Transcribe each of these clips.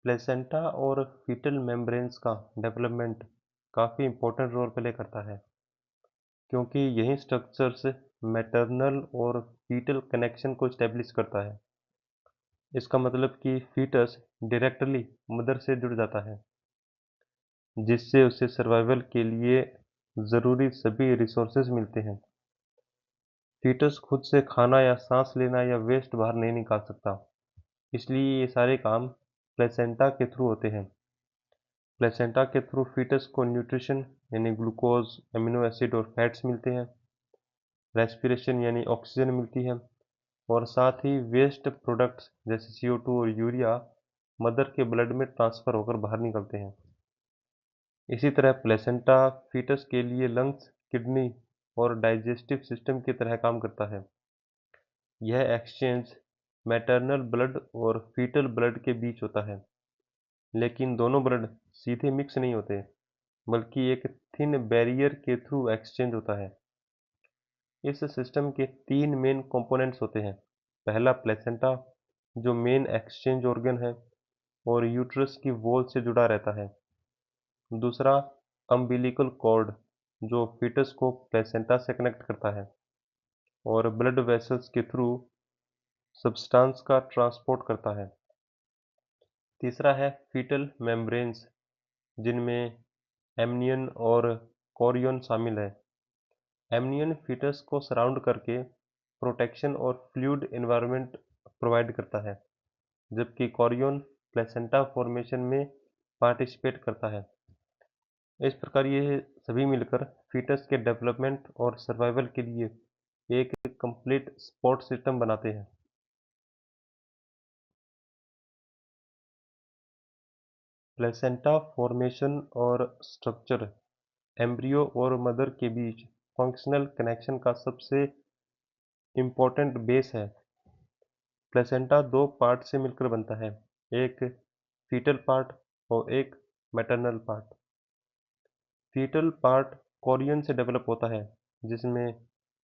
Placenta और fetal membranes का development काफ़ी इम्पोर्टेंट रोल प्ले करता है, क्योंकि यही स्ट्रक्चर्स मैटरनल और फीटल कनेक्शन को इस्टेब्लिश करता है। इसका मतलब कि फीटस डायरेक्टली मदर से जुड़ जाता है, जिससे उसे सर्वाइवल के लिए ज़रूरी सभी रिसोर्सेज मिलते हैं। फीटस खुद से खाना या सांस लेना या वेस्ट बाहर नहीं निकाल सकता, इसलिए ये सारे काम प्लेसेंटा के थ्रू होते हैं। प्लेसेंटा के थ्रू फीटस को न्यूट्रिशन यानी ग्लूकोज, एमिनो एसिड और फैट्स मिलते हैं, रेस्पिरेशन यानी ऑक्सीजन मिलती है और साथ ही वेस्ट प्रोडक्ट्स जैसे CO2 और यूरिया मदर के ब्लड में ट्रांसफर होकर बाहर निकलते हैं। इसी तरह प्लेसेंटा फीटस के लिए लंग्स, किडनी और डाइजेस्टिव सिस्टम की तरह काम करता है। यह एक्सचेंज मैटरनल ब्लड और फीटल ब्लड के बीच होता है, लेकिन दोनों ब्लड सीधे मिक्स नहीं होते, बल्कि एक थिन बैरियर के थ्रू एक्सचेंज होता है। इस सिस्टम के तीन मेन कंपोनेंट्स होते हैं। पहला प्लेसेंटा, जो मेन एक्सचेंज ऑर्गन है और यूट्रस की वॉल से जुड़ा रहता है। दूसरा अम्बिलिकल कॉर्ड, जो फीटस को प्लेसेंटा से कनेक्ट करता है और ब्लड वेसल्स के थ्रू सब्सटेंस का ट्रांसपोर्ट करता है। तीसरा है फीटल मेम्ब्रेन्स, जिनमें एमनियन और कोरियन शामिल है। एमनियन फीटस को सराउंड करके प्रोटेक्शन और फ्लूइड एनवायरनमेंट प्रोवाइड करता है, जबकि कोरियन प्लेसेंटा फॉर्मेशन में पार्टिसिपेट करता है। इस प्रकार ये सभी मिलकर फीटस के डेवलपमेंट और सर्वाइवल के लिए एक कंप्लीट सपोर्ट सिस्टम बनाते हैं। प्लेसेंटा फॉर्मेशन और स्ट्रक्चर एम्ब्रियो और मदर के बीच फंक्शनल कनेक्शन का सबसे इम्पोर्टेंट बेस है। प्लेसेंटा दो पार्ट से मिलकर बनता है, एक फीटल पार्ट और एक maternal part. Fetal part chorion से डेवलप होता है, जिसमें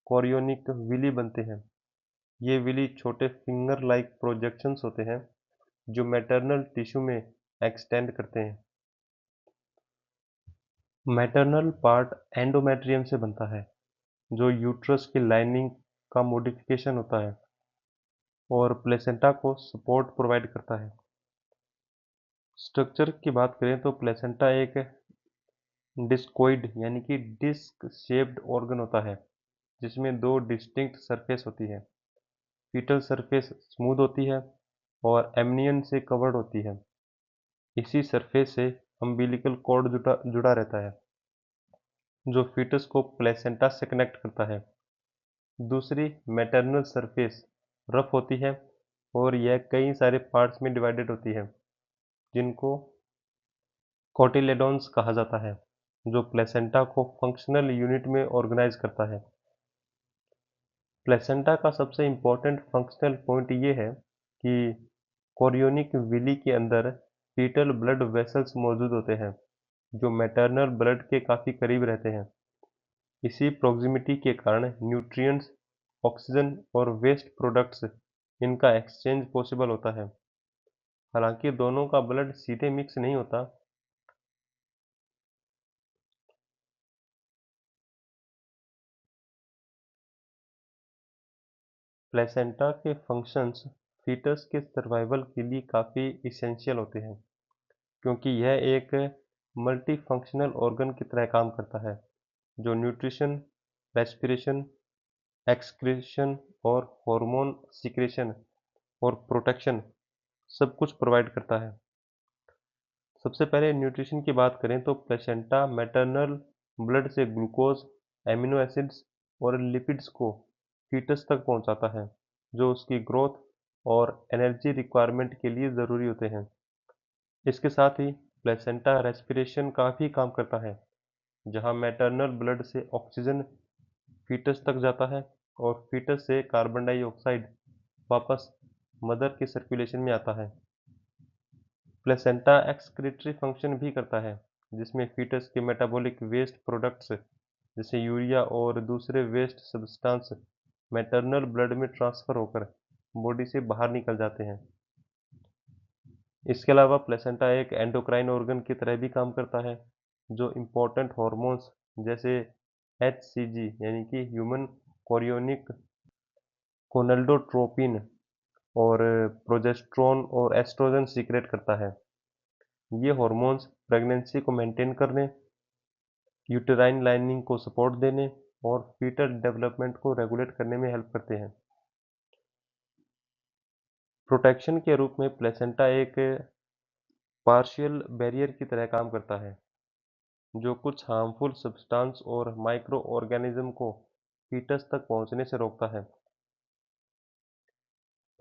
कोरियोनिक विली बनते हैं। ये विली छोटे फिंगर लाइक प्रोजेक्शंस होते हैं जो मैटरनल टिश्यू में एक्सटेंड करते हैं। मैटरनल पार्ट एंडोमेट्रियम से बनता है, जो यूट्रस की लाइनिंग का मॉडिफिकेशन होता है और प्लेसेंटा को सपोर्ट प्रोवाइड करता है। स्ट्रक्चर की बात करें तो प्लेसेंटा एक डिस्कोइड यानी कि डिस्क शेप्ड ऑर्गन होता है, जिसमें दो डिस्टिंक्ट सरफेस होती है। फीटल सरफेस स्मूथ होती है और एमनियन से कवर्ड होती है। इसी सरफेस से अम्बिलिकल कॉर्ड जुड़ा रहता है, जो फीटस को प्लेसेंटा से कनेक्ट करता है। दूसरी मैटरनल सरफेस रफ होती है और यह कई सारे पार्ट्स में डिवाइडेड होती है, जिनको कोटिलेडोन्स कहा जाता है, जो प्लेसेंटा को फंक्शनल यूनिट में ऑर्गेनाइज करता है। प्लेसेंटा का सबसे इम्पोर्टेंट फंक्शनल पॉइंट ये है कि कोरियोनिक विली के अंदर फीटल ब्लड वेसल्स मौजूद होते हैं, जो मैटरनल ब्लड के काफ़ी करीब रहते हैं। इसी प्रॉक्सिमिटी के कारण न्यूट्रिएंट्स, ऑक्सीजन और वेस्ट प्रोडक्ट्स इनका एक्सचेंज पॉसिबल होता है। हालांकि दोनों का ब्लड सीधे मिक्स नहीं होता, प्लेसेंटा के फंक्शंस फीटस के सर्वाइवल के लिए काफ़ी इसेंशियल होते हैं, क्योंकि यह एक मल्टीफंक्शनल ऑर्गन की तरह काम करता है, जो न्यूट्रिशन, रेस्पिरेशन, एक्सक्रीशन और हार्मोन सीक्रेशन और प्रोटेक्शन सब कुछ प्रोवाइड करता है। सबसे पहले न्यूट्रिशन की बात करें तो प्लेसेंटा मैटरनल ब्लड से ग्लूकोज, एमिनो एसिड्स और लिपिड्स को फीटस तक पहुंचाता है, जो उसकी ग्रोथ और एनर्जी रिक्वायरमेंट के लिए ज़रूरी होते हैं। इसके साथ ही प्लेसेंटा रेस्पिरेशन का भी काम करता है, जहां मैटरनल ब्लड से ऑक्सीजन फीटस तक जाता है और फीटस से कार्बन डाइऑक्साइड वापस मदर के सर्कुलेशन में आता है। प्लेसेंटा एक्सक्रीटरी फंक्शन भी करता है, जिसमें फीटस के मेटाबॉलिक वेस्ट प्रोडक्ट्स जैसे यूरिया और दूसरे वेस्ट सब्सटेंस मैटरनल ब्लड में ट्रांसफर होकर बॉडी से बाहर निकल जाते हैं। इसके अलावा प्लेसेंटा एक एंडोक्राइन ऑर्गन की तरह भी काम करता है, जो इम्पोर्टेंट हार्मोन्स जैसे HCG यानी कि ह्यूमन कोरियोनिक गोनाडोट्रोपिन और प्रोजेस्टेरोन और एस्ट्रोजन सीक्रेट करता है। ये हार्मोन्स प्रेगनेंसी को मेंटेन करने, यूटेराइन लाइनिंग को सपोर्ट देने और फीटल डेवलपमेंट को रेगुलेट करने में हेल्प करते हैं। प्रोटेक्शन के रूप में प्लेसेंटा एक पार्शियल बैरियर की तरह काम करता है, जो कुछ हार्मफुल सब्सटेंस और माइक्रो ऑर्गेनिज्म को फीटस तक पहुंचने से रोकता है।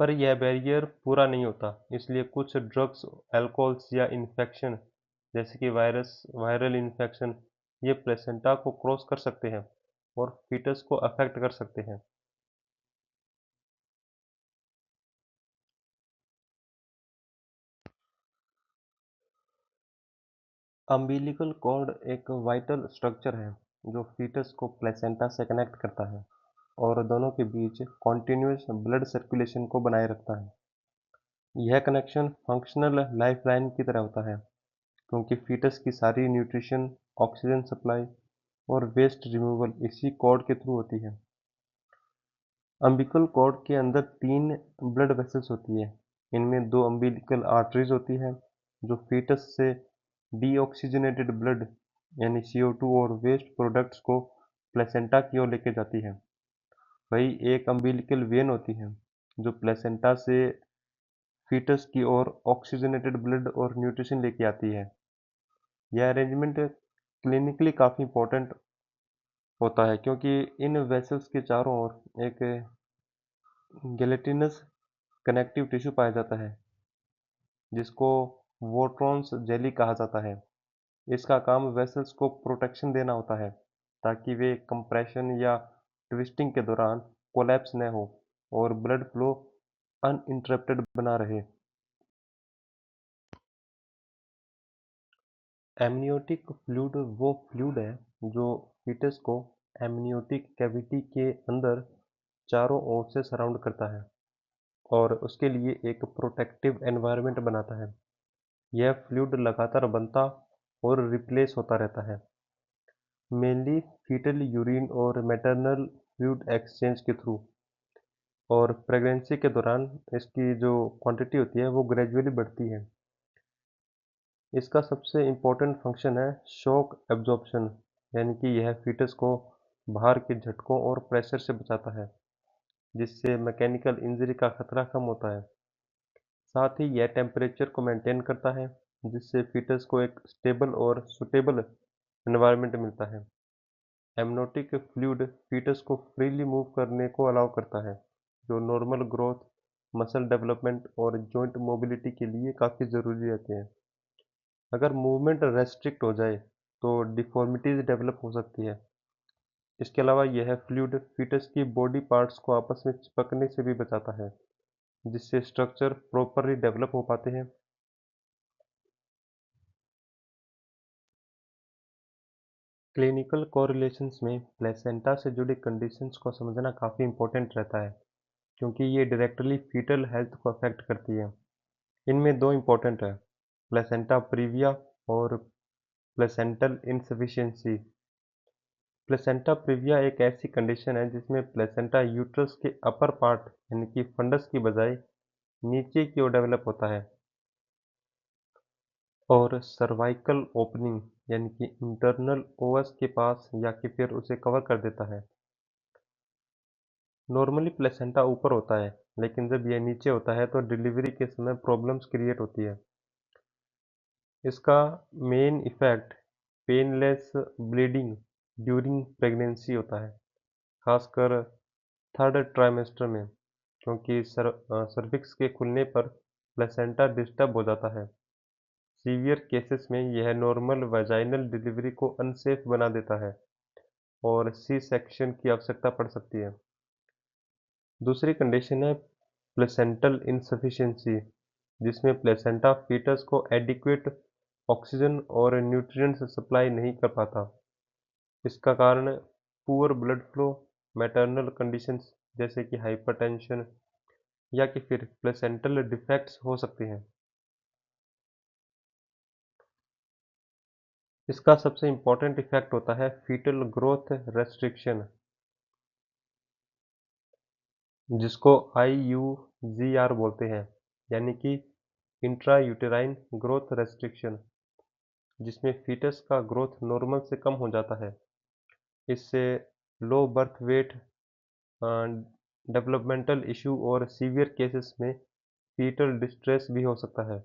पर यह बैरियर पूरा नहीं होता, इसलिए कुछ ड्रग्स, अल्कोहल्स या इन्फेक्शन जैसे कि वायरल इन्फेक्शन ये प्लेसेंटा को क्रॉस कर सकते हैं और फीटस को अफेक्ट कर सकते हैं। अम्बिलिकल कॉर्ड एक वाइटल स्ट्रक्चर है जो फीटस को प्लेसेंटा से कनेक्ट करता है और दोनों के बीच कॉन्टिन्यूस ब्लड सर्कुलेशन को बनाए रखता है। यह कनेक्शन फंक्शनल लाइफलाइन की तरह होता है, क्योंकि फीटस की सारी न्यूट्रिशन, ऑक्सीजन सप्लाई और वेस्ट रिमूवल इसी कॉर्ड के थ्रू होती है। अम्बिकल कॉर्ड के अंदर 3 ब्लड वेसल्स होती है। इनमें 2 अम्बिलिकल आर्टरीज होती है जो फीटस से डीऑक्सीजनेटेड ब्लड यानी CO2 और वेस्ट प्रोडक्ट्स को प्लेसेंटा की ओर लेके जाती है। वही एक अम्बिलिकल वेन होती है जो प्लेसेंटा से फीटस की ओर ऑक्सीजनेटेड ब्लड और न्यूट्रिशन लेके आती है। यह अरेंजमेंट क्लिनिकली काफ़ी इंपॉर्टेंट होता है, क्योंकि इन वेसल्स के चारों ओर एक गेलेटिनस कनेक्टिव टिश्यू पाया जाता है जिसको वोट्रॉन्स जेली कहा जाता है। इसका काम वेसल्स को प्रोटेक्शन देना होता है ताकि वे कंप्रेशन या ट्विस्टिंग के दौरान कोलैप्स न हो और ब्लड फ्लो अनइंटरप्टेड बना रहे। एमनियोटिक फ्लूइड वो फ्लूइड है जो फीटस को एमनियोटिक कैविटी के अंदर चारों ओर से सराउंड करता है और उसके लिए एक प्रोटेक्टिव एनवायरनमेंट बनाता है। यह फ्लूइड लगातार बनता और रिप्लेस होता रहता है, मेनली फीटल यूरिन और मैटरनल फ्लूइड एक्सचेंज के थ्रू। और प्रेगनेंसी के दौरान इसकी जो क्वांटिटी होती है वो ग्रेजुअली बढ़ती है। इसका सबसे इम्पोर्टेंट फंक्शन है शॉक एब्जॉर्प्शन, यानी कि यह फीटस को बाहर के झटकों और प्रेशर से बचाता है, जिससे मैकेनिकल इंजरी का खतरा कम होता है। साथ ही यह टेम्परेचर को मेंटेन करता है, जिससे फीटस को एक स्टेबल और सुटेबल एनवायरनमेंट मिलता है। एमनोटिक फ्लूइड फीटस को फ्रीली मूव करने को अलाउ करता है, जो नॉर्मल ग्रोथ, मसल डेवलपमेंट और जॉइंट मोबिलिटी के लिए काफ़ी ज़रूरी रहते हैं। अगर मूवमेंट रेस्ट्रिक्ट हो जाए तो डिफॉर्मिटीज़ डेवलप हो सकती है। इसके अलावा यह फ्लूइड फीटस की बॉडी पार्ट्स को आपस में चिपकने से भी बचाता है, जिससे स्ट्रक्चर प्रॉपरली डेवलप हो पाते हैं। क्लिनिकल कोरिलेशंस में प्लेसेंटा से जुड़ी कंडीशंस को समझना काफ़ी इंपॉर्टेंट रहता है, क्योंकि ये डायरेक्टली फीटल हेल्थ को अफेक्ट करती है। इनमें दो इंपॉर्टेंट है, प्लेसेंटा प्रीविया और प्लेसेंटल इंसफिशियंसी। प्लेसेंटा प्रीविया एक ऐसी कंडीशन है जिसमें प्लेसेंटा यूट्रस के अपर पार्ट यानी कि फंडस की बजाय नीचे की ओर डेवलप होता है और सर्वाइकल ओपनिंग यानी कि इंटरनल ओवस के पास या कि फिर उसे कवर कर देता है। नॉर्मली प्लेसेंटा ऊपर होता है, लेकिन जब यह नीचे होता है तो डिलीवरी के समय प्रॉब्लम्स क्रिएट होती है। इसका main effect painless bleeding during pregnancy होता है, खासकर थर्ड ट्राइमेस्टर में, क्योंकि सर्विक्स के खुलने पर प्लेसेंटा डिस्टर्ब हो जाता है। सीवियर केसेस में यह नॉर्मल वाजाइनल डिलीवरी को अनसेफ बना देता है और सी सेक्शन की आवश्यकता पड़ सकती है। दूसरी कंडीशन है प्लेसेंटल इनसफिशिएंसी, जिसमें प्लेसेंटा फीटस को एडिक्वेट ऑक्सीजन और न्यूट्रिएंट्स सप्लाई नहीं कर पाता। इसका कारण poor blood flow, maternal conditions जैसे कि हाइपरटेंशन या कि फिर प्लेसेंटल डिफेक्ट्स हो सकते हैं। इसका सबसे इम्पोर्टेंट इफेक्ट होता है फीटल ग्रोथ रेस्ट्रिक्शन, जिसको IUGR बोलते हैं, यानी कि इंट्रा यूटेराइन ग्रोथ रेस्ट्रिक्शन, जिसमें फीटस का ग्रोथ नॉर्मल से कम हो जाता है। इससे low birth weight, developmental issue और सीवियर केसेस में फीटल डिस्ट्रेस भी हो सकता है।